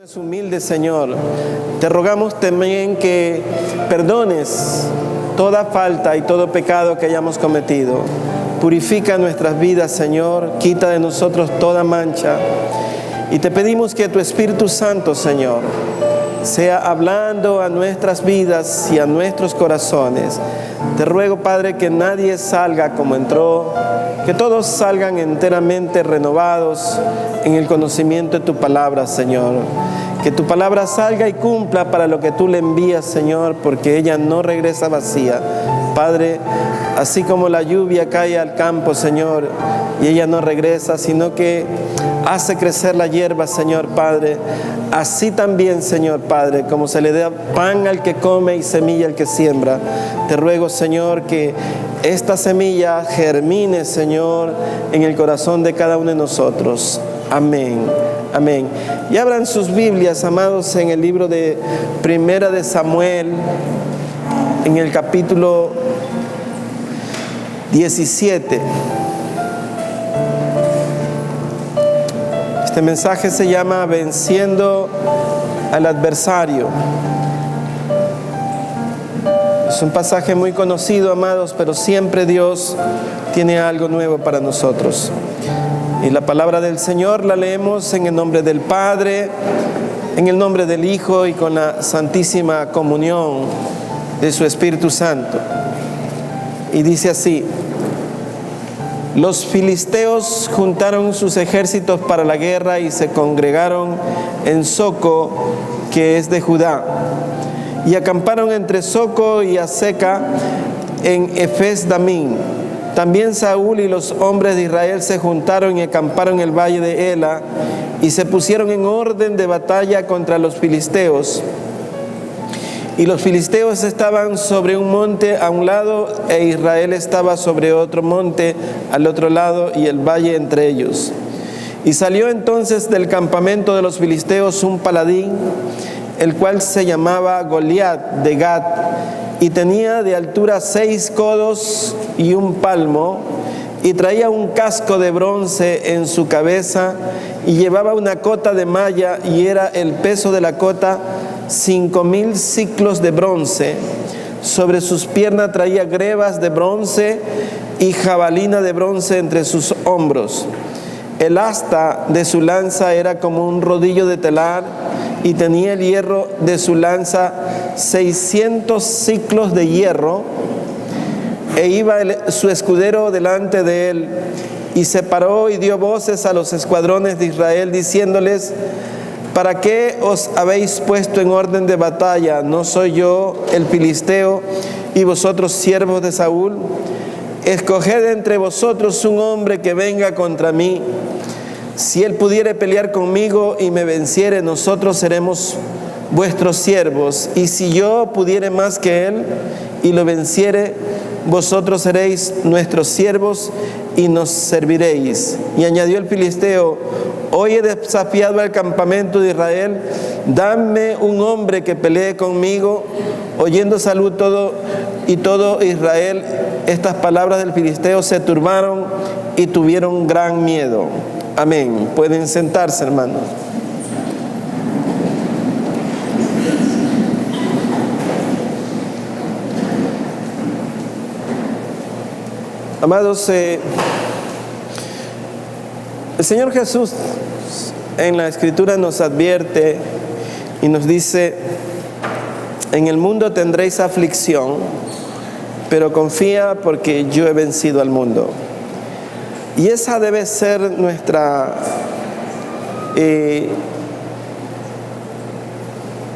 Es humilde, Señor. Te rogamos también que perdones toda falta y todo pecado que hayamos cometido. Purifica nuestras vidas, Señor. Quita de nosotros toda mancha. Y te pedimos que tu Espíritu Santo, Señor, sea hablando a nuestras vidas y a nuestros corazones. Te ruego, Padre, que nadie salga como entró, que todos salgan enteramente renovados en el conocimiento de tu palabra, Señor. Que tu palabra salga y cumpla para lo que tú le envías, Señor, porque ella no regresa vacía. Padre, así como la lluvia cae al campo, Señor, y ella no regresa, sino que hace crecer la hierba, Señor Padre. Así también, Señor Padre, como se le da pan al que come y semilla al que siembra. Te ruego, Señor, que esta semilla germine, Señor, en el corazón de cada uno de nosotros. Amén. Amén. Y abran sus Biblias, amados, en el libro de Primera de Samuel, en el capítulo 17. Este mensaje se llama Venciendo al Adversario. Es un pasaje muy conocido, amados, pero siempre Dios tiene algo nuevo para nosotros. Y la palabra del Señor la leemos en el nombre del Padre, en el nombre del Hijo y con la santísima comunión de su Espíritu Santo. Y dice así: los filisteos juntaron sus ejércitos para la guerra y se congregaron en Soco, que es de Judá, y acamparon entre Soco y Azeca en Efes-Damín. También Saúl y los hombres de Israel se juntaron y acamparon en el valle de Ela y se pusieron en orden de batalla contra los filisteos. Y los filisteos estaban sobre un monte a un lado e Israel estaba sobre otro monte al otro lado y el valle entre ellos. Y salió entonces del campamento de los filisteos un paladín, el cual se llamaba Goliat de Gat, y tenía de altura 6 codos y 1 palmo, y traía un casco de bronce en su cabeza, y llevaba una cota de malla, y era el peso de la cota 5,000 siclos de bronce. Sobre sus piernas traía grebas de bronce y jabalina de bronce entre sus hombros. El asta de su lanza era como un rodillo de telar, y tenía el hierro de su lanza 600 siclos de hierro, e iba su escudero delante de él, y se paró y dio voces a los escuadrones de Israel, diciéndoles: ¿para qué os habéis puesto en orden de batalla? ¿No soy yo el filisteo y vosotros siervos de Saúl? Escoged entre vosotros un hombre que venga contra mí. Si él pudiere pelear conmigo y me venciere, nosotros seremos vuestros siervos. Y si yo pudiere más que él y lo venciere, vosotros seréis nuestros siervos y nos serviréis. Y añadió el filisteo: hoy he desafiado al campamento de Israel, dame un hombre que pelee conmigo. Oyendo Saúl y todo Israel estas palabras del filisteo, se turbaron y tuvieron gran miedo. Amén. Pueden sentarse, hermanos. Amados, el Señor Jesús en la Escritura nos advierte y nos dice: en el mundo tendréis aflicción, pero confía porque yo he vencido al mundo. Y esa debe ser nuestra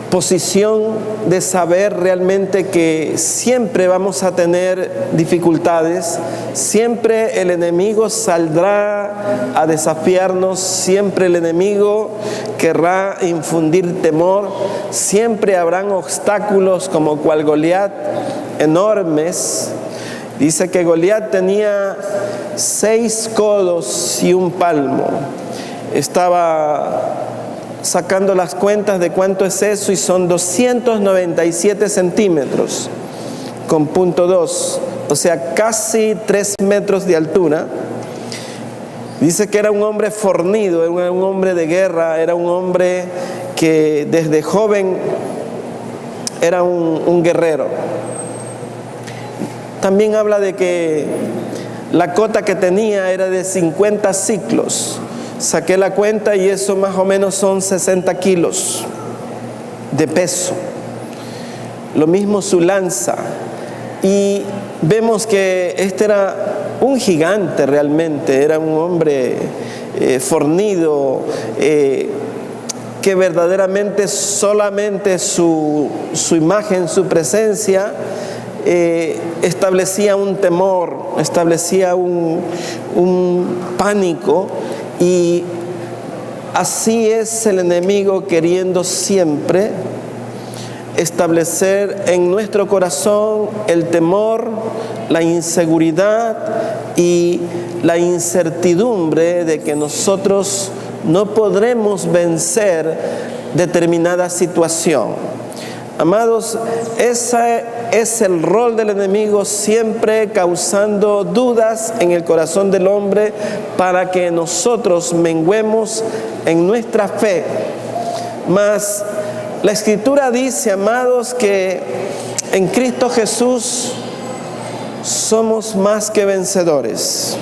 posición, de saber realmente que siempre vamos a tener dificultades, siempre el enemigo saldrá a desafiarnos, siempre el enemigo querrá infundir temor, siempre habrán obstáculos como cual Goliat, enormes. Dice que Goliat tenía 6 codos y 1 palmo. Estaba sacando las cuentas de cuánto es eso, y son 297 centímetros con punto 2, o sea, casi 3 metros de altura. Dice que era un hombre fornido, era un hombre de guerra, era un hombre que desde joven era un guerrero. También habla de que la cota que tenía era de 50 ciclos. Saqué la cuenta y eso más o menos son 60 kilos de peso. Lo mismo su lanza. Y vemos que este era un gigante realmente, era un hombre fornido, que verdaderamente solamente su imagen, su presencia, establecía un temor, establecía un pánico. Y así es el enemigo, queriendo siempre establecer en nuestro corazón el temor, la inseguridad y la incertidumbre de que nosotros no podremos vencer determinada situación. Amados, ese es el rol del enemigo, siempre causando dudas en el corazón del hombre para que nosotros menguemos en nuestra fe. Mas la Escritura dice, amados, que en Cristo Jesús somos más que vencedores.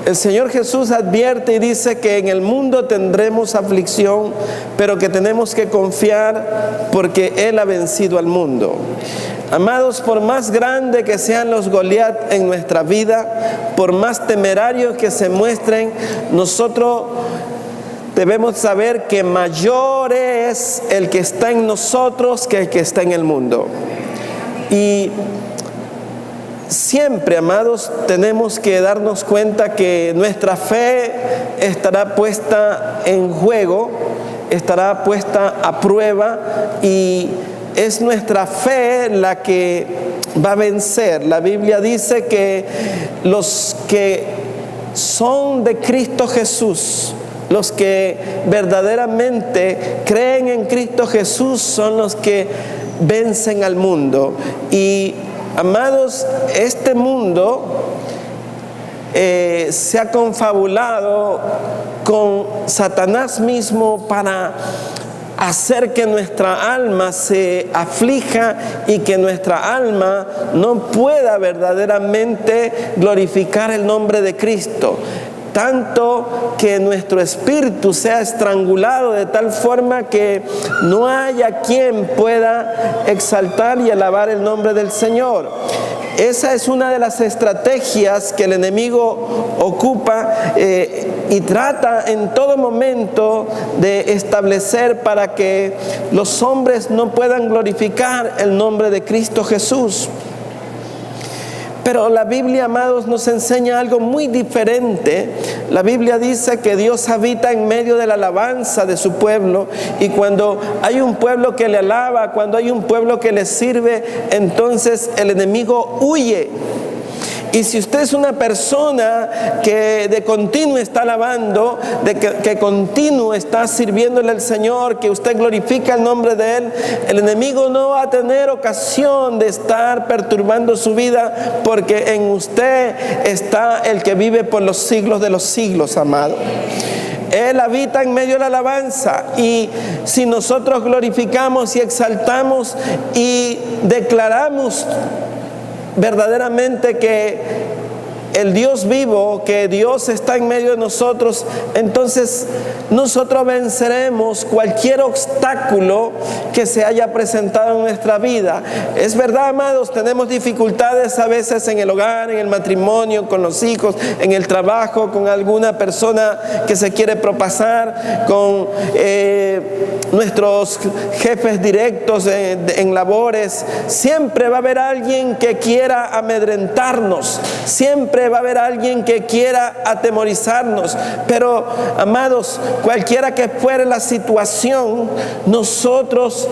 El Señor Jesús advierte y dice que en el mundo tendremos aflicción, pero que tenemos que confiar porque Él ha vencido al mundo. Amados, por más grande que sean los Goliat en nuestra vida, por más temerarios que se muestren, nosotros debemos saber que mayor es el que está en nosotros que el que está en el mundo. Y siempre, amados, tenemos que darnos cuenta que nuestra fe estará puesta en juego, estará puesta a prueba, y es nuestra fe la que va a vencer. La Biblia dice que los que son de Cristo Jesús, los que verdaderamente creen en Cristo Jesús, son los que vencen al mundo. Y amados, este mundo se ha confabulado con Satanás mismo para hacer que nuestra alma se aflija y que nuestra alma no pueda verdaderamente glorificar el nombre de Cristo. Tanto que nuestro espíritu sea estrangulado de tal forma que no haya quien pueda exaltar y alabar el nombre del Señor. Esa es una de las estrategias que el enemigo ocupa y trata en todo momento de establecer para que los hombres no puedan glorificar el nombre de Cristo Jesús. Pero la Biblia, amados, nos enseña algo muy diferente. La Biblia dice que Dios habita en medio de la alabanza de su pueblo, y cuando hay un pueblo que le alaba, cuando hay un pueblo que le sirve, entonces el enemigo huye. Y si usted es una persona que de continuo está alabando, que continuo está sirviéndole al Señor, que usted glorifica el nombre de Él, el enemigo no va a tener ocasión de estar perturbando su vida, porque en usted está el que vive por los siglos de los siglos, amado. Él habita en medio de la alabanza, y si nosotros glorificamos y exaltamos y declaramos verdaderamente que el Dios vivo, que Dios está en medio de nosotros, entonces nosotros venceremos cualquier obstáculo que se haya presentado en nuestra vida. Es verdad, amados, tenemos dificultades a veces en el hogar, en el matrimonio, con los hijos, en el trabajo, con alguna persona que se quiere propasar, con nuestros jefes directos en labores. Siempre va a haber alguien que quiera amedrentarnos, siempre va a haber alguien que quiera atemorizarnos, pero amados, cualquiera que fuere la situación, nosotros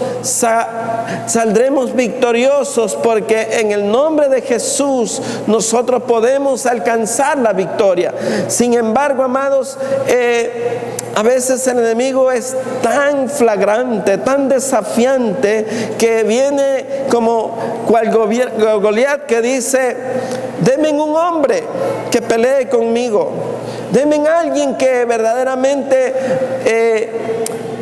saldremos victoriosos, porque en el nombre de Jesús nosotros podemos alcanzar la victoria. Sin embargo, amados, a veces el enemigo es tan flagrante, tan desafiante, que viene como cual Goliat, que dice: denme un hombre que pelee conmigo, denme alguien que verdaderamente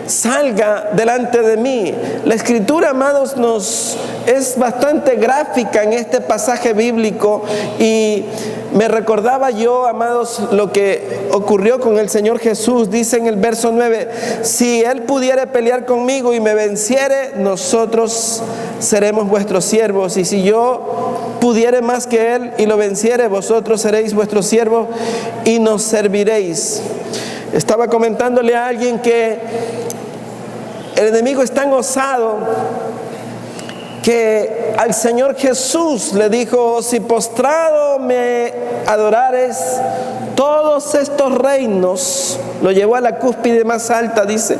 salga delante de mí. La Escritura, amados, nos es bastante gráfica en este pasaje bíblico, y me recordaba yo, amados, lo que ocurrió con el Señor Jesús. Dice en el verso 9: si Él pudiere pelear conmigo y me venciere, nosotros seremos vuestros siervos, y si yo pudiere más que Él y lo venciere, vosotros seréis vuestros siervos y nos serviréis. Estaba comentándole a alguien que el enemigo es tan osado que al Señor Jesús le dijo: si postrado me adorares, todos estos reinos, lo llevó a la cúspide más alta, dice,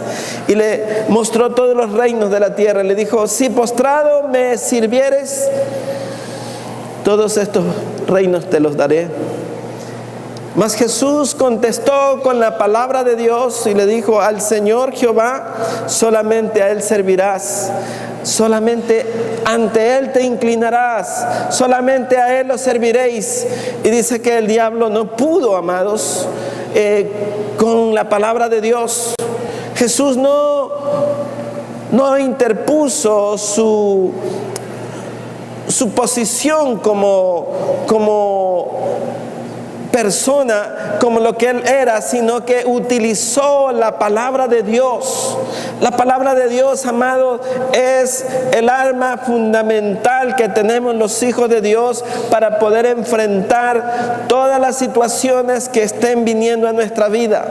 y le mostró todos los reinos de la tierra. Le dijo: si postrado me sirvieres, todos estos reinos te los daré. Mas Jesús contestó con la palabra de Dios y le dijo: al Señor Jehová solamente a Él servirás, solamente ante Él te inclinarás, solamente a Él lo serviréis. Y dice que el diablo no pudo, amados, con la palabra de Dios. Jesús no interpuso su posición como persona, como lo que Él era, sino que utilizó la palabra de Dios. La palabra de Dios, amado, es el arma fundamental que tenemos los hijos de Dios para poder enfrentar todas las situaciones que estén viniendo a nuestra vida.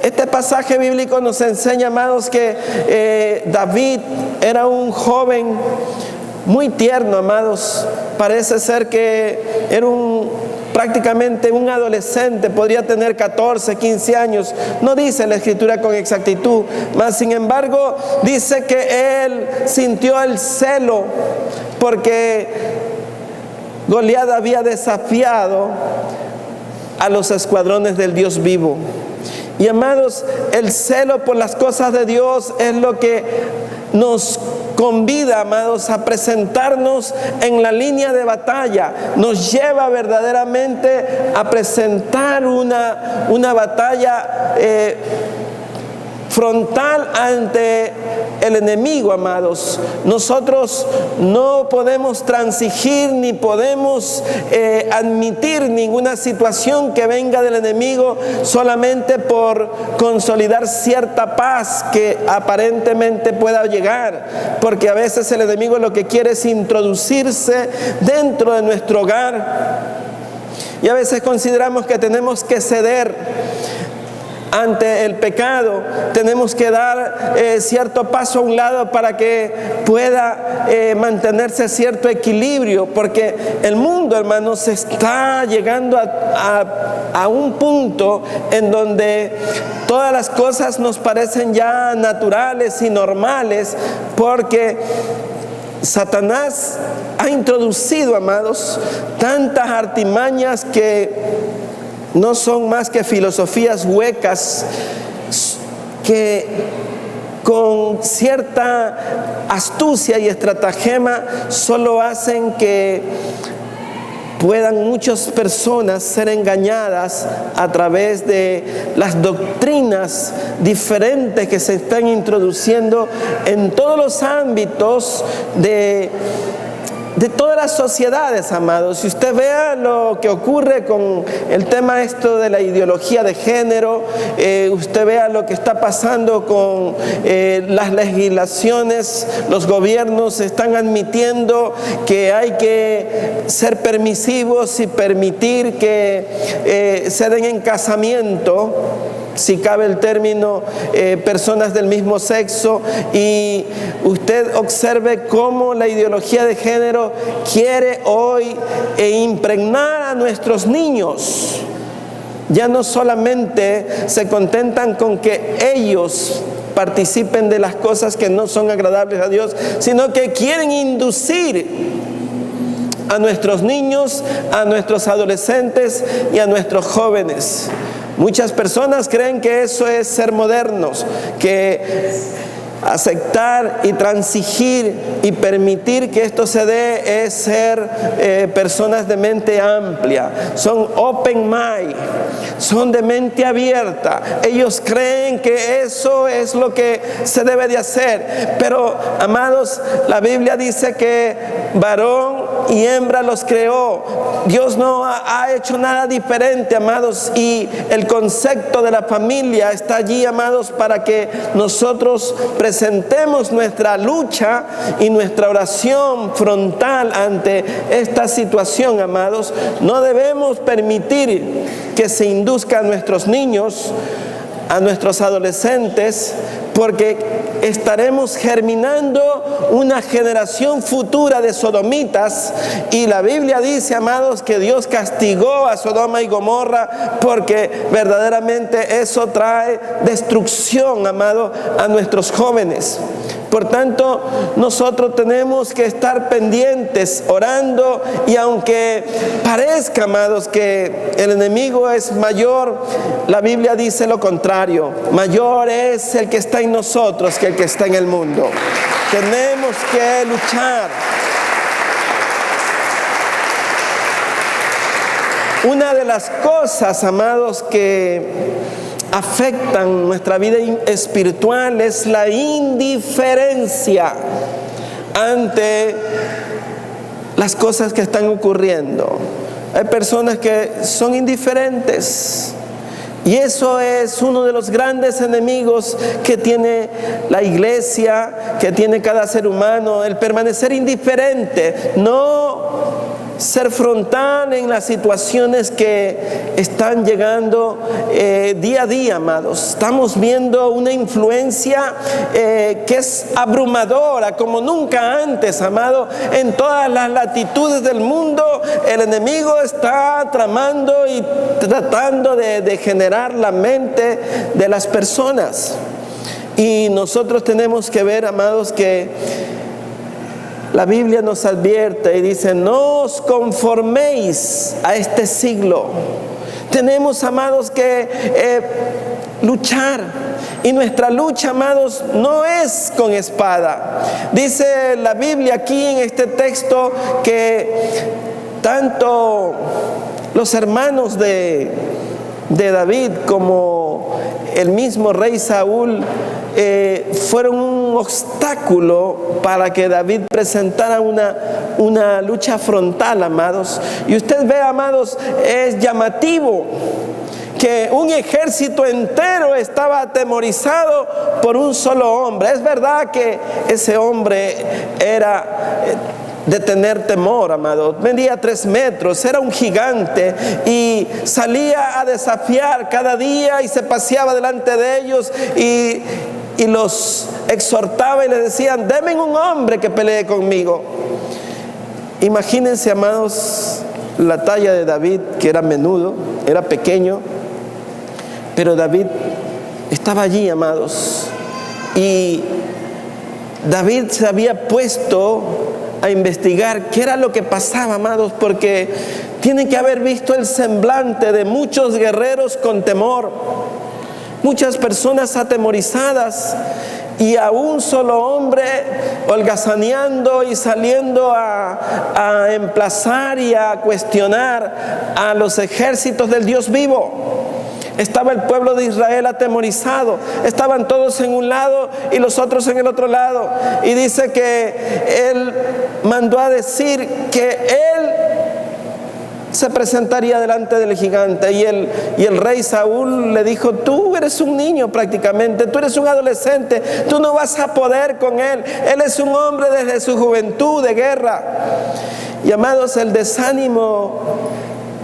Este pasaje bíblico nos enseña, amados, que David era un joven muy tierno, amados. Parece ser que era prácticamente un adolescente, podría tener 14, 15 años. No dice la Escritura con exactitud, mas sin embargo dice que él sintió el celo porque Goliat había desafiado a los escuadrones del Dios vivo. Y amados, el celo por las cosas de Dios es lo que nos convida, amados, a presentarnos en la línea de batalla. Nos lleva verdaderamente a presentar una batalla frontal ante el enemigo, amados. Nosotros no podemos transigir ni podemos admitir ninguna situación que venga del enemigo solamente por consolidar cierta paz que aparentemente pueda llegar, porque a veces el enemigo lo que quiere es introducirse dentro de nuestro hogar, y a veces consideramos que tenemos que ceder ante el pecado, tenemos que dar cierto paso a un lado para que pueda mantenerse cierto equilibrio, porque el mundo, hermanos, está llegando a un punto en donde todas las cosas nos parecen ya naturales y normales, porque Satanás ha introducido, amados, tantas artimañas que no son más que filosofías huecas que con cierta astucia y estratagema solo hacen que puedan muchas personas ser engañadas a través de las doctrinas diferentes que se están introduciendo en todos los ámbitos de todas las sociedades, amados. Si usted vea lo que ocurre con el tema esto de la ideología de género, usted vea lo que está pasando con las legislaciones, los gobiernos están admitiendo que hay que ser permisivos y permitir que se den en casamiento, si cabe el término, personas del mismo sexo, y usted observe cómo la ideología de género quiere hoy impregnar a nuestros niños. Ya no solamente se contentan con que ellos participen de las cosas que no son agradables a Dios, sino que quieren inducir a nuestros niños, a nuestros adolescentes y a nuestros jóvenes. Muchas personas creen que eso es ser modernos, que aceptar y transigir y permitir que esto se dé es ser personas de mente amplia. Son open mind, son de mente abierta. Ellos creen que eso es lo que se debe de hacer. Pero, amados, la Biblia dice que varón y hembra los creó. Dios no ha hecho nada diferente, amados, y el concepto de la familia está allí, amados, para que nosotros presentemos nuestra lucha y nuestra oración frontal ante esta situación, amados. No debemos permitir que se induzca a nuestros niños, a nuestros adolescentes, porque estaremos germinando una generación futura de sodomitas. Y la Biblia dice, amados, que Dios castigó a Sodoma y Gomorra porque verdaderamente eso trae destrucción, amado, a nuestros jóvenes. Por tanto, nosotros tenemos que estar pendientes, orando, y aunque parezca, amados, que el enemigo es mayor, la Biblia dice lo contrario. Mayor es el que está en nosotros que el que está en el mundo. Tenemos que luchar. Una de las cosas, amados, que afectan nuestra vida espiritual es la indiferencia ante las cosas que están ocurriendo. Hay personas que son indiferentes, y eso es uno de los grandes enemigos que tiene la iglesia, que tiene cada ser humano, el permanecer indiferente, no ser frontal en las situaciones que están llegando día a día, amados. Estamos viendo una influencia que es abrumadora como nunca antes, amado. En todas las latitudes del mundo el enemigo está tramando y tratando de generar la mente de las personas. Y nosotros tenemos que ver, amados, que la Biblia nos advierte y dice: no os conforméis a este siglo. Tenemos, amados, que luchar. Y nuestra lucha, amados, no es con espada. Dice la Biblia aquí en este texto que tanto los hermanos de David como el mismo rey Saúl fueron un obstáculo para que David presentara una lucha frontal, amados. Y usted ve, amados, es llamativo que un ejército entero estaba atemorizado por un solo hombre. Es verdad que ese hombre era de tener temor, amado. Medía 3 metros, era un gigante y salía a desafiar cada día y se paseaba delante de ellos y los exhortaba y le decían: denme un hombre que pelee conmigo. Imagínense, amados, la talla de David, que era menudo, era pequeño, pero David estaba allí, amados, y David se había puesto a investigar qué era lo que pasaba, amados, porque tienen que haber visto el semblante de muchos guerreros con temor, muchas personas atemorizadas, y a un solo hombre holgazaneando y saliendo a emplazar y a cuestionar a los ejércitos del Dios vivo. Estaba el pueblo de Israel atemorizado, estaban todos en un lado y los otros en el otro lado, y dice que él mandó a decir que él se presentaría delante del gigante, y el rey Saúl le dijo: tú eres un niño prácticamente, tú eres un adolescente, tú no vas a poder con él es un hombre desde su juventud de guerra. Y, amados, el desánimo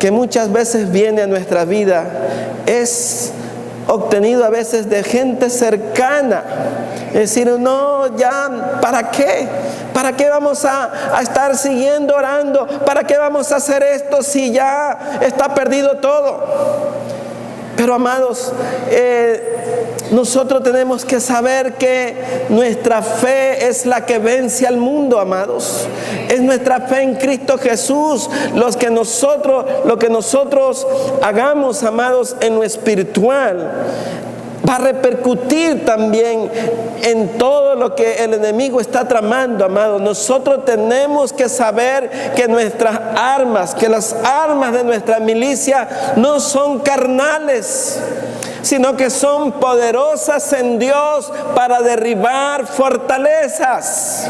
que muchas veces viene a nuestra vida es obtenido a veces de gente cercana. Es decir, no, ya, ¿para qué? ¿Para qué vamos a estar siguiendo orando? ¿Para qué vamos a hacer esto si ya está perdido todo? Pero, amados, nosotros tenemos que saber que nuestra fe es la que vence al mundo, amados. Es nuestra fe en Cristo Jesús lo que nosotros hagamos, amados, en lo espiritual, va a repercutir también en todo lo que el enemigo está tramando, amados. Nosotros tenemos que saber que nuestras armas, que las armas de nuestra milicia no son carnales, sino que son poderosas en Dios para derribar fortalezas.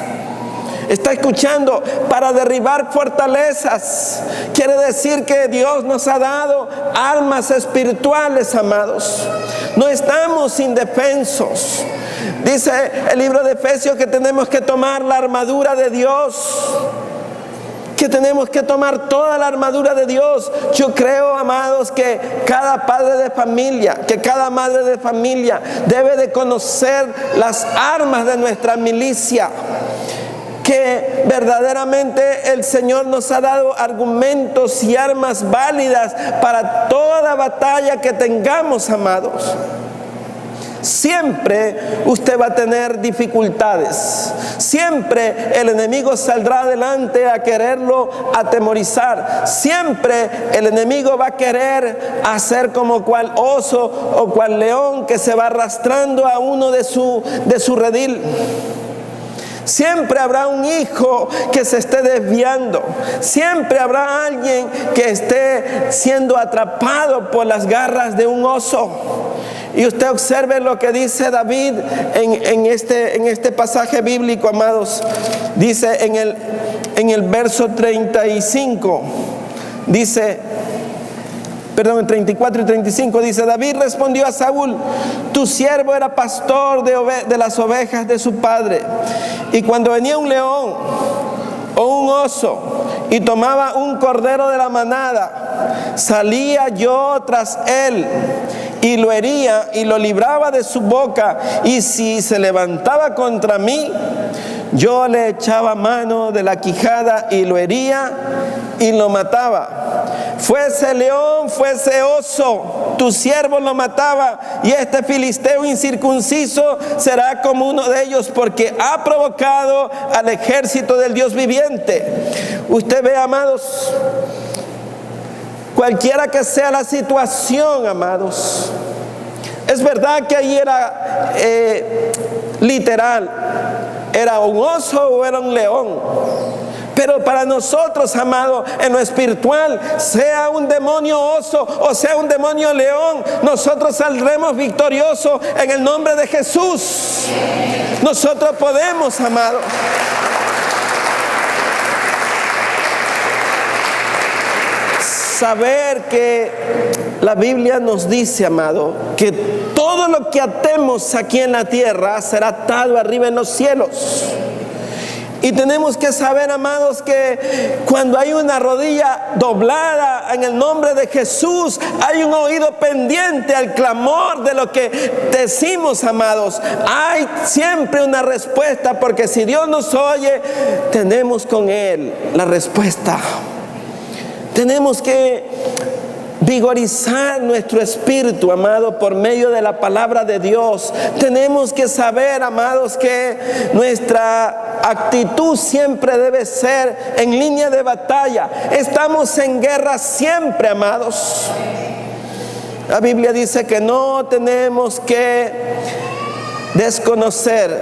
¿Está escuchando? Para derribar fortalezas. Quiere decir que Dios nos ha dado armas espirituales, amados. No estamos indefensos. Dice el libro de Efesios que tenemos que tomar la armadura de Dios, que tenemos que tomar toda la armadura de Dios. Yo creo, amados, que cada padre de familia, que cada madre de familia debe de conocer las armas de nuestra milicia, que verdaderamente el Señor nos ha dado argumentos y armas válidas para toda batalla que tengamos, amados. Siempre usted va a tener dificultades. Siempre el enemigo saldrá adelante a quererlo atemorizar. Siempre el enemigo va a querer hacer como cual oso o cual león que se va arrastrando a uno de su redil. Siempre habrá un hijo que se esté desviando. Siempre habrá alguien que esté siendo atrapado por las garras de un oso. Y usted observe lo que dice David en este pasaje bíblico, amados. Dice en el verso 35, dice, perdón, en 34 y 35 dice: David respondió a Saúl: tu siervo era pastor de las ovejas de su padre, y cuando venía un león o un oso y tomaba un cordero de la manada, salía yo tras él y lo hería y lo libraba de su boca, y si se levantaba contra mí, yo le echaba mano de la quijada y lo hería y lo mataba. Fuese león, fuese oso, tu siervo lo mataba, y este filisteo incircunciso será como uno de ellos, porque ha provocado al ejército del Dios viviente. Usted ve, amados, cualquiera que sea la situación, amados, es verdad que ahí era literal, era un oso o era un león. Pero para nosotros, amados, en lo espiritual, sea un demonio oso o sea un demonio león, nosotros saldremos victoriosos en el nombre de Jesús. Nosotros podemos, amados. Saber que la Biblia nos dice, amado, que todo lo que atemos aquí en la tierra será atado arriba en los cielos. Y tenemos que saber, amados, que cuando hay una rodilla doblada en el nombre de Jesús, hay un oído pendiente al clamor de lo que decimos, amados. Hay siempre una respuesta, porque si Dios nos oye, tenemos con Él la respuesta. Tenemos que vigorizar nuestro espíritu, amado, por medio de la palabra de Dios. Tenemos que saber, amados, que nuestra actitud siempre debe ser en línea de batalla. Estamos en guerra siempre, amados. La Biblia dice que no tenemos que desconocer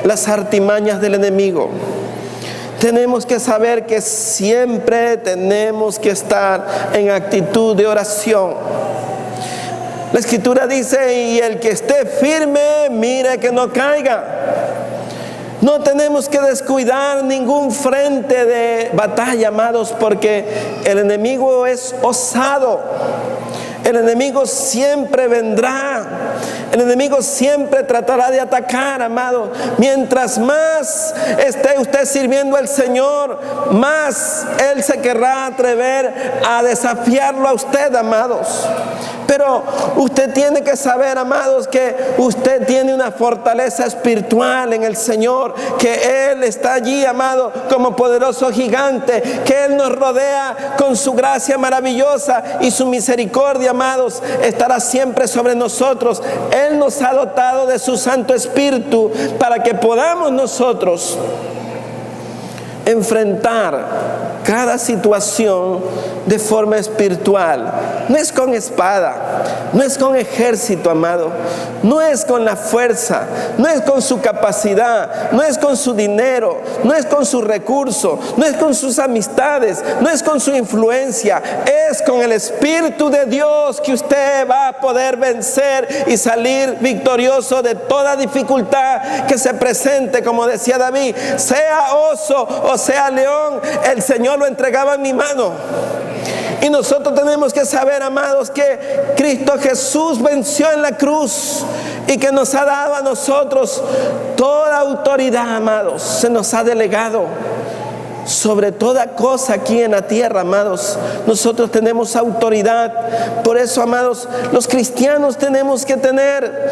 las artimañas del enemigo. Tenemos que saber que siempre tenemos que estar en actitud de oración. La Escritura dice: y el que esté firme, mire que no caiga. No tenemos que descuidar ningún frente de batalla, amados, porque el enemigo es osado. El enemigo siempre vendrá. El enemigo siempre tratará de atacar, amado. Mientras más esté usted sirviendo al Señor, más Él se querrá atrever a desafiarlo a usted, amados. Pero usted tiene que saber, amados, que usted tiene una fortaleza espiritual en el Señor, que Él está allí, amado, como poderoso gigante, que Él nos rodea con su gracia maravillosa, y su misericordia, amados, estará siempre sobre nosotros. Él nos ha dotado de su Santo Espíritu para que podamos nosotros enfrentar cada situación de forma espiritual. No es con espada, no es con ejército, amado, no es con la fuerza, no es con su capacidad, no es con su dinero, no es con su recurso, no es con sus amistades, no es con su influencia, es con el Espíritu de Dios que usted va a poder vencer y salir victorioso de toda dificultad que se presente. Como decía David, sea oso o sea león, el Señor lo entregaba en mi mano. Y nosotros tenemos que saber, amados, que Cristo Jesús venció en la cruz y que nos ha dado a nosotros toda autoridad, amados. Se nos ha delegado sobre toda cosa aquí en la tierra, amados. Nosotros tenemos autoridad. Por eso, amados, los cristianos tenemos que tener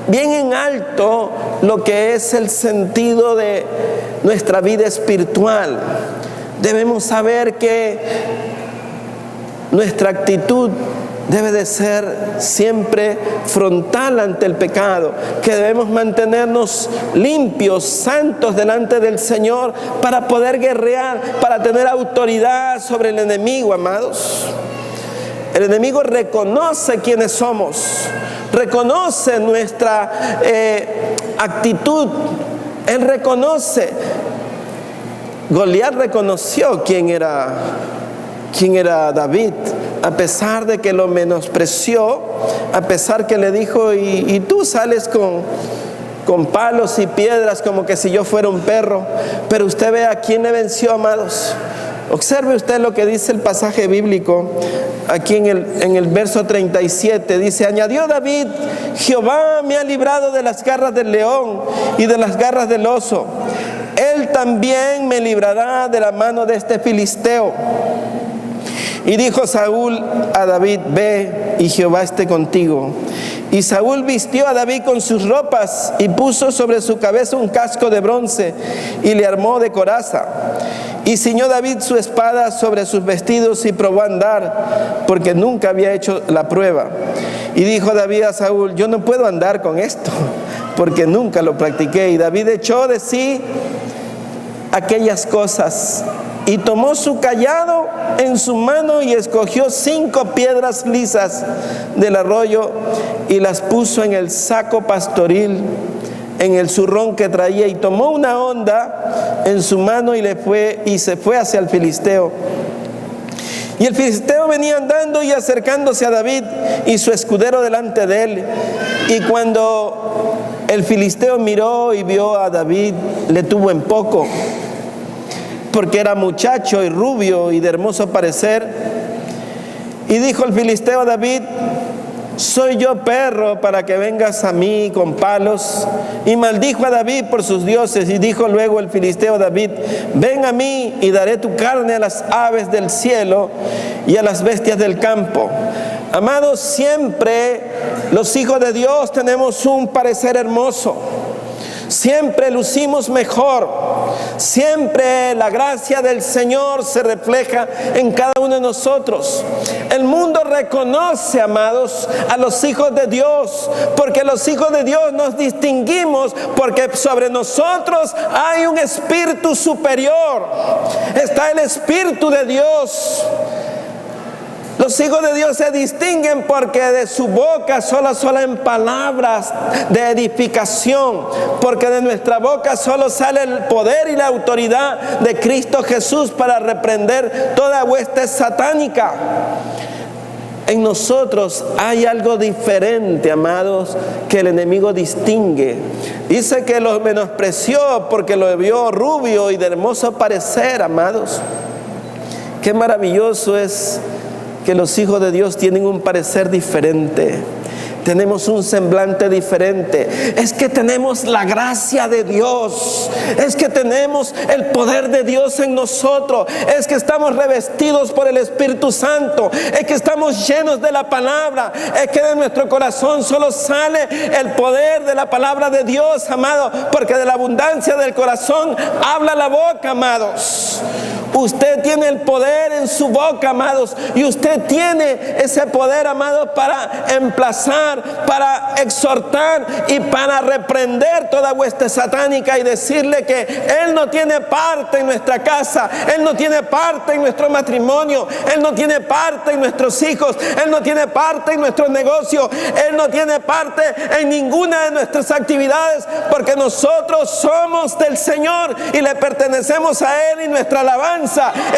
bien en alto lo que es el sentido de nuestra vida espiritual. Debemos saber que nuestra actitud debe de ser siempre frontal ante el pecado, que debemos mantenernos limpios, santos delante del Señor para poder guerrear, para tener autoridad sobre el enemigo, amados. El enemigo reconoce quiénes somos, reconoce nuestra actitud, él reconoce. Goliat reconoció quién era David, a pesar de que lo menospreció, a pesar que le dijo, y tú sales con palos y piedras como que si yo fuera un perro. Pero usted ve a quién le venció, amados. Observe usted lo que dice el pasaje bíblico aquí en el verso 37. Dice: añadió David, Jehová me ha librado de las garras del león y de las garras del oso. Él también me librará de la mano de este filisteo. Y dijo Saúl a David: ve, y Jehová esté contigo. Y Saúl vistió a David con sus ropas y puso sobre su cabeza un casco de bronce y le armó de coraza. Y ciñó David su espada sobre sus vestidos y probó a andar, porque nunca había hecho la prueba. Y dijo David a Saúl: yo no puedo andar con esto, porque nunca lo practiqué. Y David echó de sí aquellas cosas y tomó su cayado en su mano y escogió 5 piedras lisas del arroyo y las puso en el saco pastoril, en el zurrón que traía, y tomó una honda en su mano y se fue hacia el filisteo. Y el filisteo venía andando y acercándose a David y su escudero delante de él. Y cuando el filisteo miró y vio a David, le tuvo en poco, porque era muchacho y rubio y de hermoso parecer. Y dijo el filisteo a David: ¿soy yo perro para que vengas a mí con palos? Y maldijo a David por sus dioses. Y dijo luego el filisteo a David: ven a mí y daré tu carne a las aves del cielo y a las bestias del campo. Amados, siempre los hijos de Dios tenemos un parecer hermoso. Siempre lucimos mejor. Siempre la gracia del Señor se refleja en cada uno de nosotros. El mundo reconoce, amados, a los hijos de Dios, porque los hijos de Dios nos distinguimos porque sobre nosotros hay un espíritu superior. Está el Espíritu de Dios. Los hijos de Dios se distinguen porque de su boca solo salen palabras de edificación, porque de nuestra boca solo sale el poder y la autoridad de Cristo Jesús para reprender toda hueste satánica. En nosotros hay algo diferente, amados, que el enemigo distingue. Dice que lo menospreció porque lo vio rubio y de hermoso parecer, amados. Qué maravilloso es que los hijos de Dios tienen un parecer diferente. Tenemos un semblante diferente. Es que tenemos la gracia de Dios. Es que tenemos el poder de Dios en nosotros. Es que estamos revestidos por el Espíritu Santo. Es que estamos llenos de la palabra. Es que de nuestro corazón solo sale el poder de la palabra de Dios, amado. Porque de la abundancia del corazón habla la boca, amados. Usted tiene el poder en su boca, amados, y usted tiene ese poder, amados, para emplazar, para exhortar y para reprender toda hueste satánica y decirle que Él no tiene parte en nuestra casa, Él no tiene parte en nuestro matrimonio, Él no tiene parte en nuestros hijos, Él no tiene parte en nuestros negocios, Él no tiene parte en ninguna de nuestras actividades, porque nosotros somos del Señor y le pertenecemos a Él, y nuestra alabanza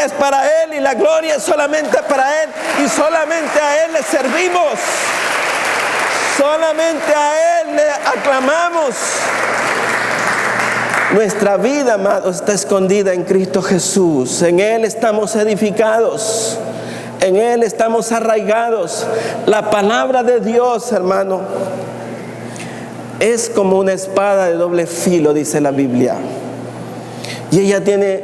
es para Él y la gloria es solamente para Él, y solamente a Él le servimos, solamente a Él le aclamamos. Nuestra vida, amados, está escondida en Cristo Jesús. En Él estamos edificados, en Él estamos arraigados. La palabra de Dios, hermano, es como una espada de doble filo, dice la Biblia, y ella tiene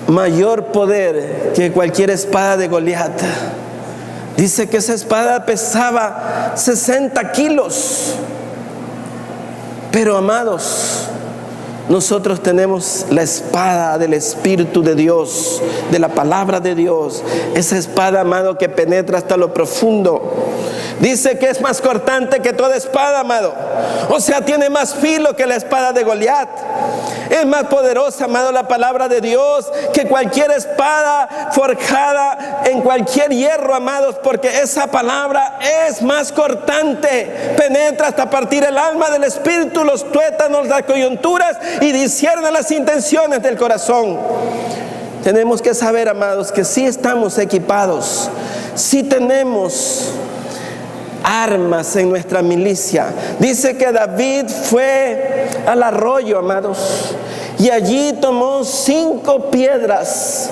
mayor poder que cualquier espada de Goliat. Dice que esa espada pesaba 60 kilos. Pero, amados, nosotros tenemos la espada del Espíritu de Dios, de la palabra de Dios. Esa espada, amado, que penetra hasta lo profundo. Dice que es más cortante que toda espada, amado. O sea, tiene más filo que la espada de Goliat. Es más poderosa, amado, la palabra de Dios que cualquier espada forjada en cualquier hierro, amados, porque esa palabra es más cortante, penetra hasta partir el alma del espíritu, los tuétanos, las coyunturas, y discierne las intenciones del corazón. Tenemos que saber, amados, que sí estamos equipados, sí tenemos armas en nuestra milicia. Dice que David fue al arroyo, amados, y allí tomó 5 piedras.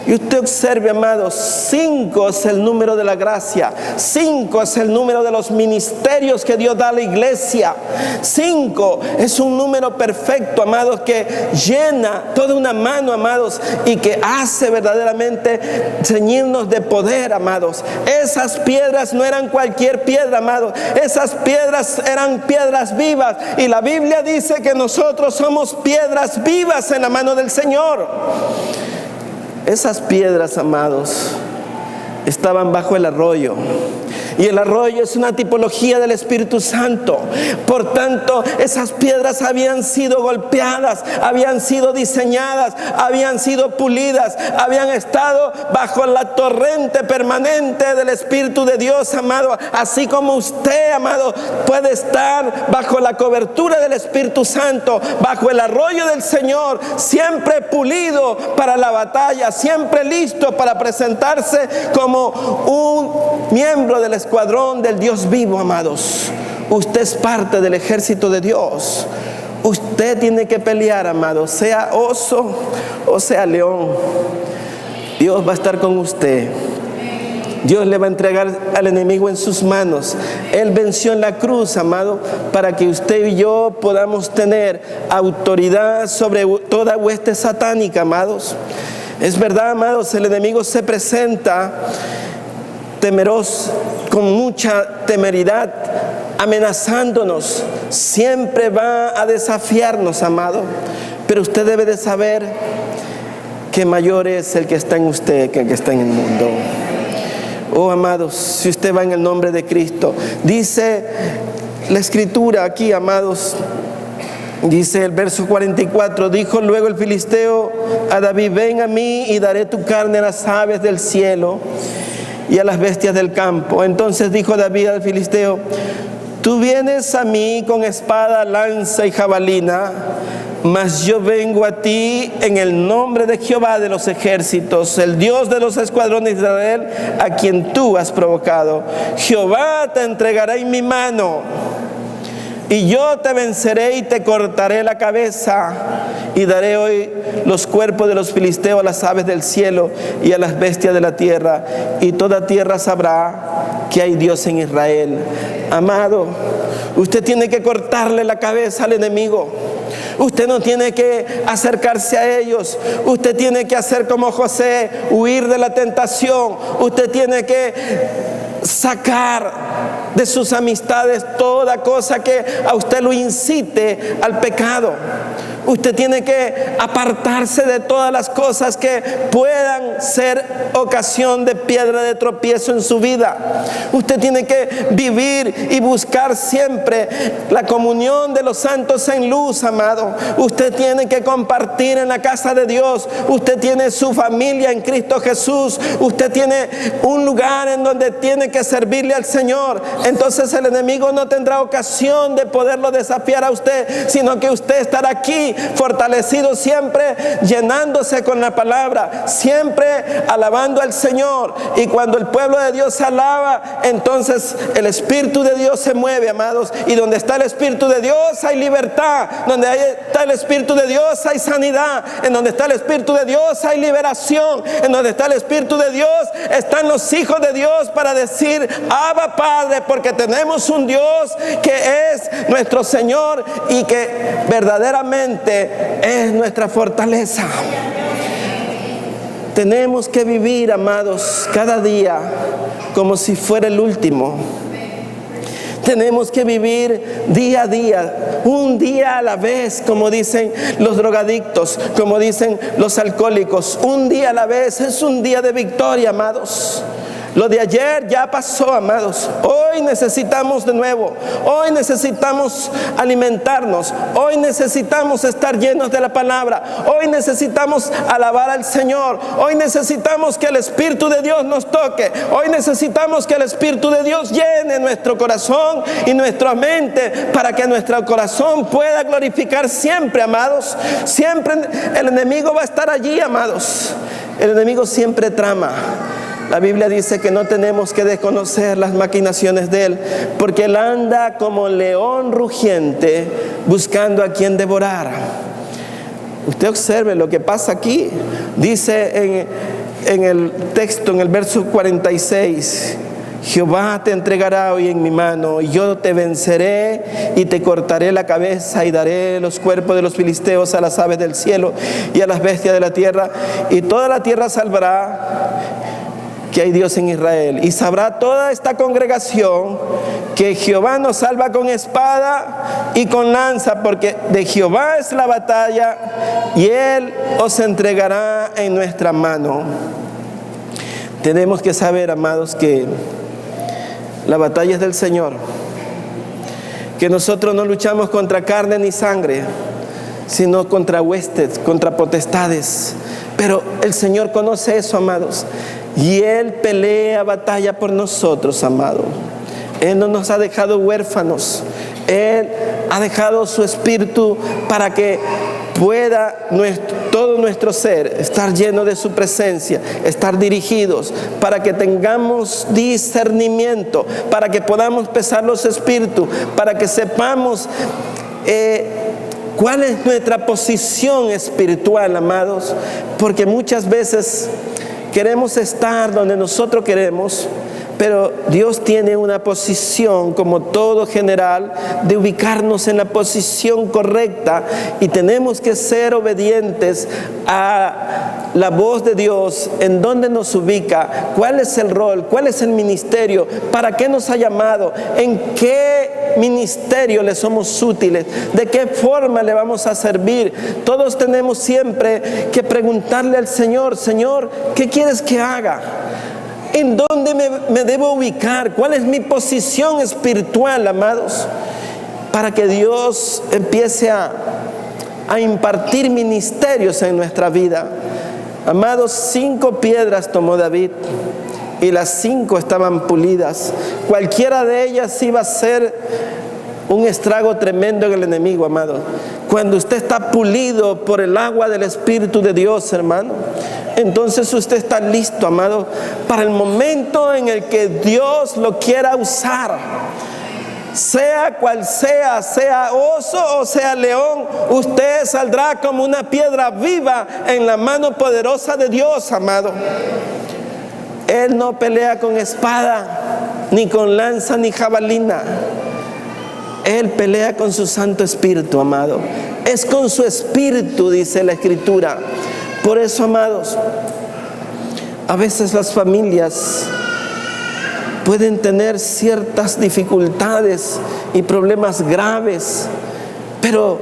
Y usted observe, amados, 5 es el número de la gracia, 5 es el número de los ministerios que Dios da a la iglesia. 5 es un número perfecto, amados, que llena toda una mano, amados, y que hace verdaderamente ceñirnos de poder, amados. Esas piedras no eran cualquier piedra, amados, esas piedras eran piedras vivas, y la Biblia dice que nosotros somos piedras vivas en la mano del Señor. Esas piedras, amados, estaban bajo el arroyo. Y el arroyo es una tipología del Espíritu Santo. Por tanto, esas piedras habían sido golpeadas, habían sido diseñadas, habían sido pulidas, habían estado bajo la torrente permanente del Espíritu de Dios, amado. Así como usted, amado, puede estar bajo la cobertura del Espíritu Santo, bajo el arroyo del Señor, siempre pulido para la batalla, siempre listo para presentarse como un miembro del escuadrón del Dios vivo, amados. Usted es parte del ejército de Dios. Usted tiene que pelear, amado, sea oso o sea león. Dios va a estar con usted. Dios le va a entregar al enemigo en sus manos. Él venció en la cruz, amado, para que usted y yo podamos tener autoridad sobre toda hueste satánica, amados. Es verdad, amados, el enemigo se presenta temeroso, con mucha temeridad, amenazándonos. Siempre va a desafiarnos, amado. Pero usted debe de saber que mayor es el que está en usted que el que está en el mundo. Oh, amados, si usted va en el nombre de Cristo, dice la Escritura aquí, amados, dice el verso 44, dijo luego el filisteo a David: ven a mí y daré tu carne a las aves del cielo y a las bestias del campo. Entonces dijo David al filisteo: tú vienes a mí con espada, lanza y jabalina, mas yo vengo a ti en el nombre de Jehová de los ejércitos, el Dios de los escuadrones de Israel, a quien tú has provocado. Jehová te entregará en mi mano, y yo te venceré y te cortaré la cabeza, y daré hoy los cuerpos de los filisteos a las aves del cielo y a las bestias de la tierra, y toda tierra sabrá que hay Dios en Israel. Amado, usted tiene que cortarle la cabeza al enemigo. Usted no tiene que acercarse a ellos. Usted tiene que hacer como José, huir de la tentación. Usted tiene que sacar de sus amistades toda cosa que a usted lo incite al pecado. Usted tiene que apartarse de todas las cosas que puedan ser ocasión de piedra de tropiezo en su vida. Usted tiene que vivir y buscar siempre la comunión de los santos en luz, amado. Usted tiene que compartir en la casa de Dios. Usted tiene su familia en Cristo Jesús. Usted tiene un lugar en donde tiene que servirle al Señor. Entonces el enemigo no tendrá ocasión de poderlo desafiar a usted, sino que usted estará aquí fortalecido siempre, llenándose con la palabra, siempre alabando al Señor. Y cuando el pueblo de Dios se alaba, entonces el Espíritu de Dios se mueve, amados. Y donde está el Espíritu de Dios hay libertad. Donde está el Espíritu de Dios hay sanidad. En donde está el Espíritu de Dios hay liberación. En donde está el Espíritu de Dios están los hijos de Dios para decir: Abba, Padre, porque tenemos un Dios que es nuestro Señor y que verdaderamente es nuestra fortaleza. Tenemos que vivir, amados, cada día como si fuera el último. Tenemos que vivir día a día, un día a la vez, como dicen los drogadictos, como dicen los alcohólicos. Un día a la vez es un día de victoria, amados. Lo de ayer ya pasó, amados. Hoy necesitamos de nuevo. Hoy necesitamos alimentarnos. Hoy necesitamos estar llenos de la palabra. Hoy necesitamos alabar al Señor. Hoy necesitamos que el Espíritu de Dios nos toque. Hoy necesitamos que el Espíritu de Dios llene nuestro corazón y nuestra mente, para que nuestro corazón pueda glorificar siempre, amados. Siempre el enemigo va a estar allí, amados. El enemigo siempre trama. La Biblia dice que no tenemos que desconocer las maquinaciones de él, porque él anda como león rugiente buscando a quien devorar. Usted observe lo que pasa aquí. Dice en el texto, en el verso 46: Jehová te entregará hoy en mi mano, y yo te venceré y te cortaré la cabeza, y daré los cuerpos de los filisteos a las aves del cielo y a las bestias de la tierra, y toda la tierra sabrá que hay Dios en Israel. Y sabrá toda esta congregación que Jehová nos salva con espada y con lanza, porque de Jehová es la batalla, y Él os entregará en nuestra mano. Tenemos que saber, amados, que la batalla es del Señor, que nosotros no luchamos contra carne ni sangre, sino contra huestes, contra potestades. Pero el Señor conoce eso, amados, y Él pelea batalla por nosotros, amado. Él no nos ha dejado huérfanos. Él ha dejado su Espíritu para que pueda todo nuestro ser estar lleno de su presencia, estar dirigidos, para que tengamos discernimiento, para que podamos pesar los espíritus, para que sepamos cuál es nuestra posición espiritual, amados. Porque muchas veces queremos estar donde nosotros queremos, pero Dios tiene una posición, como todo general, de ubicarnos en la posición correcta, y tenemos que ser obedientes a la voz de Dios, en donde nos ubica, cuál es el rol, cuál es el ministerio, para qué nos ha llamado, en qué ministerio le somos útiles, de qué forma le vamos a servir. Todos tenemos siempre que preguntarle al Señor: Señor, ¿qué quieres que haga? ¿En dónde me debo ubicar? ¿Cuál es mi posición espiritual, amados? Para que Dios empiece a impartir ministerios en nuestra vida. Amados, 5 piedras tomó David, y las 5 estaban pulidas. Cualquiera de ellas iba a ser un estrago tremendo en el enemigo, amado. Cuando usted está pulido por el agua del Espíritu de Dios, hermano, entonces usted está listo, amado, para el momento en el que Dios lo quiera usar. Sea cual sea, sea oso o sea león, usted saldrá como una piedra viva en la mano poderosa de Dios, amado. Él no pelea con espada, ni con lanza, ni jabalina. Él pelea con su Santo Espíritu, amado. Es con su Espíritu, dice la Escritura. Por eso, amados, a veces las familias pueden tener ciertas dificultades y problemas graves, pero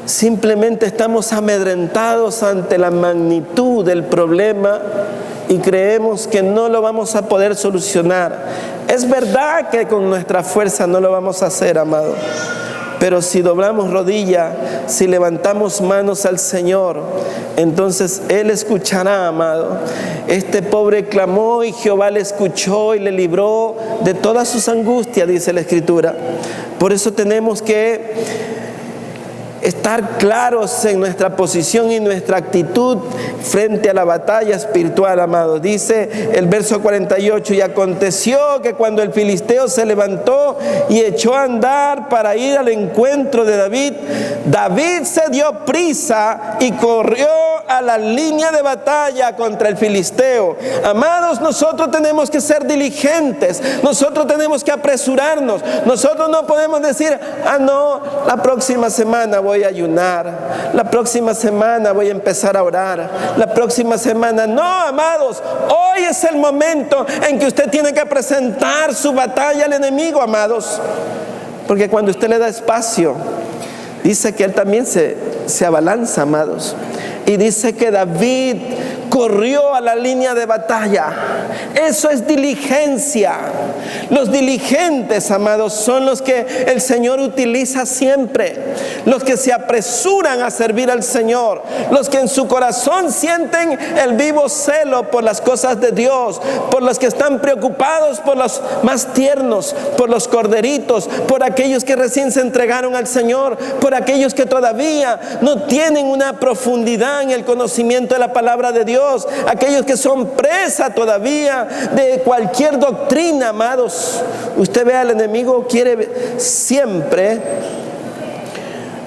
simplemente estamos amedrentados ante la magnitud del problema y creemos que no lo vamos a poder solucionar. Es verdad que con nuestra fuerza no lo vamos a hacer, amado. Pero si doblamos rodilla, si levantamos manos al Señor, entonces Él escuchará, amado. Este pobre clamó y Jehová le escuchó y le libró de todas sus angustias, dice la Escritura. Por eso tenemos que estar claros en nuestra posición y nuestra actitud frente a la batalla espiritual, amados. Dice el verso 48, y aconteció que cuando el filisteo se levantó y echó a andar para ir al encuentro de David, David se dio prisa y corrió a la línea de batalla contra el filisteo. Amados, nosotros tenemos que ser diligentes, nosotros tenemos que apresurarnos, nosotros no podemos decir, no, la próxima semana voy a ayunar, la próxima semana voy a empezar a orar, la próxima semana. No, amados, hoy es el momento en que usted tiene que presentar su batalla al enemigo, amados, porque cuando usted le da espacio, dice que él también se abalanza, amados. Y dice que David corrió a la línea de batalla. Eso es diligencia. Los diligentes, amados, son los que el Señor utiliza siempre. Los que se apresuran a servir al Señor. Los que en su corazón sienten el vivo celo por las cosas de Dios. Por los que están preocupados por los más tiernos, por los corderitos, por aquellos que recién se entregaron al Señor, por aquellos que todavía no tienen una profundidad en el conocimiento de la palabra de Dios, aquellos que son presa todavía de cualquier doctrina, amados. Usted ve, al enemigo quiere siempre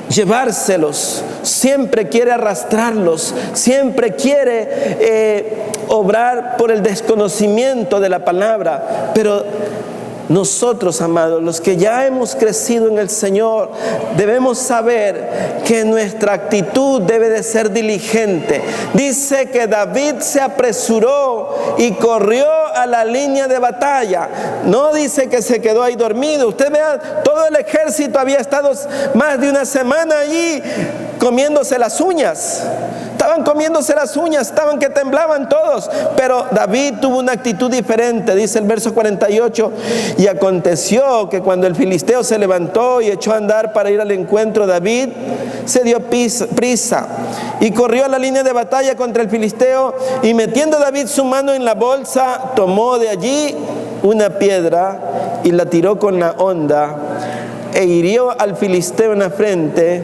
llevárselos, siempre quiere arrastrarlos, siempre quiere obrar por el desconocimiento de la palabra. Pero nosotros, amados, los que ya hemos crecido en el Señor, debemos saber que nuestra actitud debe de ser diligente. Dice que David se apresuró y corrió a la línea de batalla. No dice que se quedó ahí dormido. Usted vea, todo el ejército había estado más de una semana allí comiéndose las uñas. Estaban comiéndose las uñas, estaban que temblaban todos. Pero David tuvo una actitud diferente. Dice el verso 48, y aconteció que cuando el filisteo se levantó y echó a andar para ir al encuentro, David se dio prisa y corrió a la línea de batalla contra el filisteo, y metiendo David su mano en la bolsa, tomó de allí una piedra y la tiró con la honda e hirió al filisteo en la frente,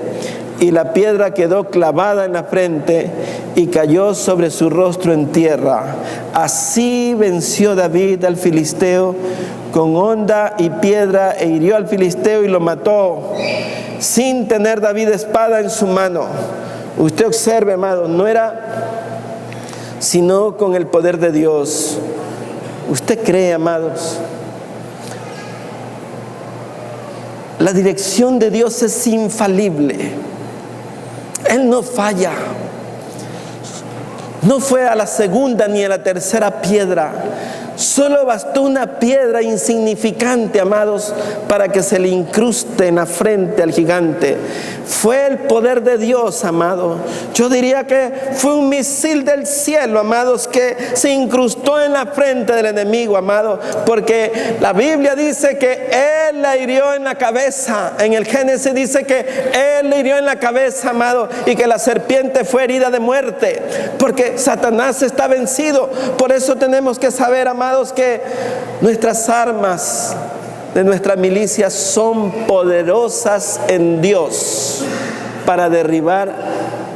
y la piedra quedó clavada en la frente y cayó sobre su rostro en tierra. Así venció David al filisteo con honda y piedra, e hirió al filisteo y lo mató, sin tener David espada en su mano. Usted observe, amado, no era sino con el poder de Dios. ¿Usted cree, amados? La dirección de Dios es infalible. Él no falla. No fue a la segunda ni a la tercera piedra. Solo bastó una piedra insignificante, amados, para que se le incruste en la frente al gigante. Fue el poder de Dios, amado. Yo diría que fue un misil del cielo, amados, que se incrustó en la frente del enemigo, amado, porque la Biblia dice que Él la hirió en la cabeza. En el Génesis dice que Él le hirió en la cabeza, amado, y que la serpiente fue herida de muerte, porque Satanás está vencido. Por eso tenemos que saber, amados, que nuestras armas de nuestra milicia son poderosas en Dios para derribar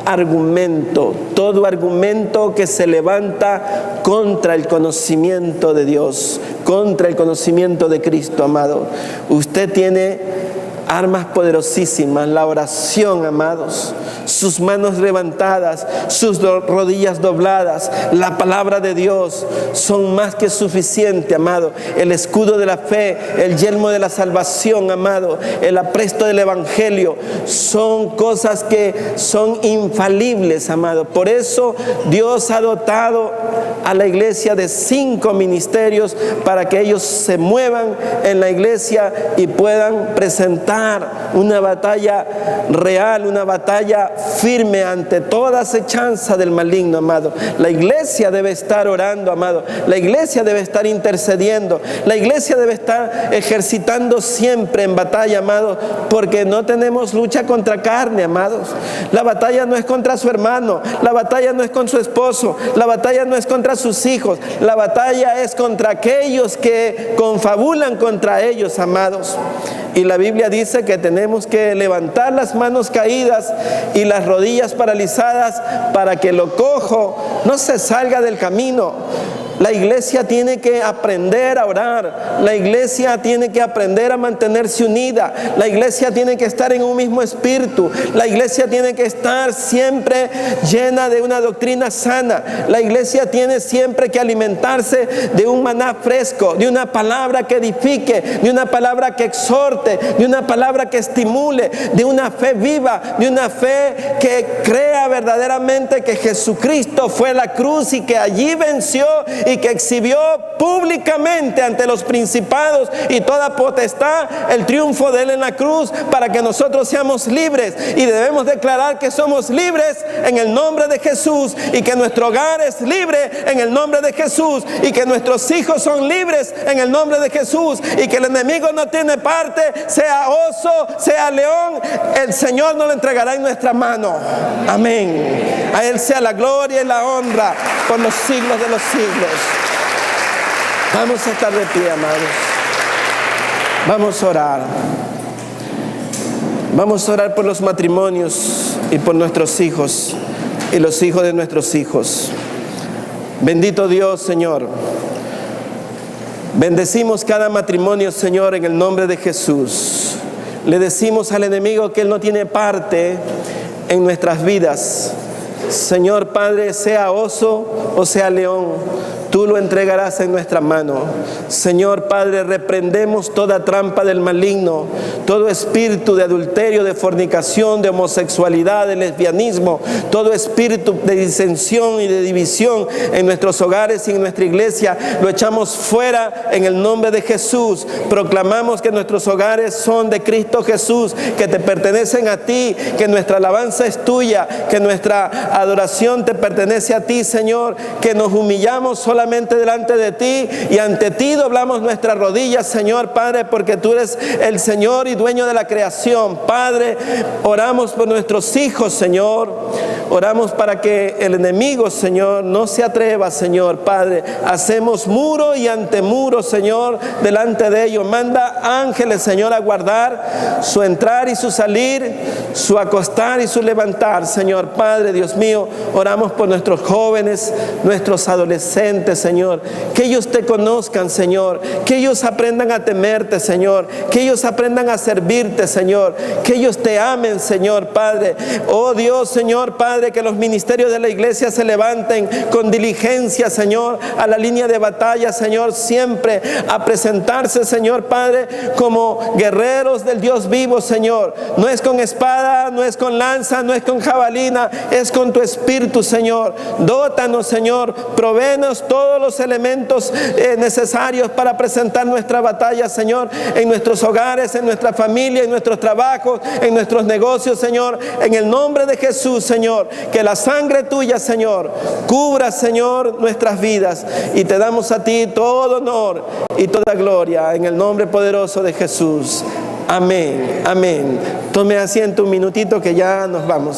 argumento, todo argumento que se levanta contra el conocimiento de Dios, contra el conocimiento de Cristo, amado. Usted tiene armas poderosísimas: la oración, amados, sus manos levantadas, sus rodillas dobladas, la palabra de Dios son más que suficiente, amado. El escudo de la fe, el yelmo de la salvación, amado, el apresto del evangelio, son cosas que son infalibles, amado. Por eso Dios ha dotado a la iglesia de 5 ministerios para que ellos se muevan en la iglesia y puedan presentar orar, una batalla real, una batalla firme ante toda acechanza del maligno, amado. La iglesia debe estar orando, amado. La iglesia debe estar intercediendo. La iglesia debe estar ejercitando siempre en batalla, amado, porque no tenemos lucha contra carne, amados. La batalla no es contra su hermano, la batalla no es con su esposo, la batalla no es contra sus hijos, la batalla es contra aquellos que confabulan contra ellos, amados. Y la Biblia dice que tenemos que levantar las manos caídas y las rodillas paralizadas para que lo cojo no se salga del camino. La iglesia tiene que aprender a orar. La iglesia tiene que aprender a mantenerse unida. La iglesia tiene que estar en un mismo espíritu. La iglesia tiene que estar siempre llena de una doctrina sana. La iglesia tiene siempre que alimentarse de un maná fresco, de una palabra que edifique, de una palabra que exhorte, de una palabra que estimule, de una fe viva, de una fe que crea verdaderamente que Jesucristo fue a la cruz y que allí venció y que exhibió públicamente ante los principados y toda potestad el triunfo de Él en la cruz para que nosotros seamos libres. Y debemos declarar que somos libres en el nombre de Jesús, y que nuestro hogar es libre en el nombre de Jesús, y que nuestros hijos son libres en el nombre de Jesús, y que el enemigo no tiene parte, sea oso, sea león, el Señor nos lo entregará en nuestra mano. Amén. A Él sea la gloria y la honra por los siglos de los siglos. Vamos a estar de pie, amados. Vamos a orar. Vamos a orar por los matrimonios y por nuestros hijos y los hijos de nuestros hijos. Bendito Dios, Señor. Bendecimos cada matrimonio, Señor, en el nombre de Jesús. Le decimos al enemigo que Él no tiene parte en nuestras vidas. Señor Padre, sea oso o sea león, tú lo entregarás en nuestra mano. Señor Padre, reprendemos toda trampa del maligno, todo espíritu de adulterio, de fornicación, de homosexualidad, de lesbianismo, todo espíritu de disensión y de división en nuestros hogares y en nuestra iglesia, lo echamos fuera en el nombre de Jesús. Proclamamos que nuestros hogares son de Cristo Jesús, que te pertenecen a ti, que nuestra alabanza es tuya, que nuestra adoración te pertenece a ti, Señor, que nos humillamos solamente delante de ti y ante ti doblamos nuestras rodillas, Señor Padre, porque tú eres el Señor y dueño de la creación. Padre, oramos por nuestros hijos, Señor. Oramos para que el enemigo, Señor, no se atreva, Señor Padre. Hacemos muro y antemuro, Señor, delante de ellos. Manda ángeles, Señor, a guardar su entrar y su salir, su acostar y su levantar, Señor Padre, Dios mío. Oramos por nuestros jóvenes, nuestros adolescentes, Señor, que ellos te conozcan, Señor, que ellos aprendan a temerte, Señor, que ellos aprendan a servirte, Señor, que ellos te amen, Señor Padre. Oh Dios, Señor Padre, que los ministerios de la iglesia se levanten con diligencia, Señor, a la línea de batalla, Señor, siempre a presentarse, Señor Padre, como guerreros del Dios vivo, Señor. No es con espada, no es con lanza, no es con jabalina, es con tu Espíritu, Señor. Dótanos, Señor, provéenos todos los elementos necesarios para presentar nuestra batalla, Señor, en nuestros hogares, en nuestra familia, en nuestros trabajos, en nuestros negocios, Señor, en el nombre de Jesús, Señor. Que la sangre tuya, Señor, cubra, Señor, nuestras vidas, y te damos a ti todo honor y toda gloria en el nombre poderoso de Jesús. Amén, amén. Tome asiento un minutito que ya nos vamos.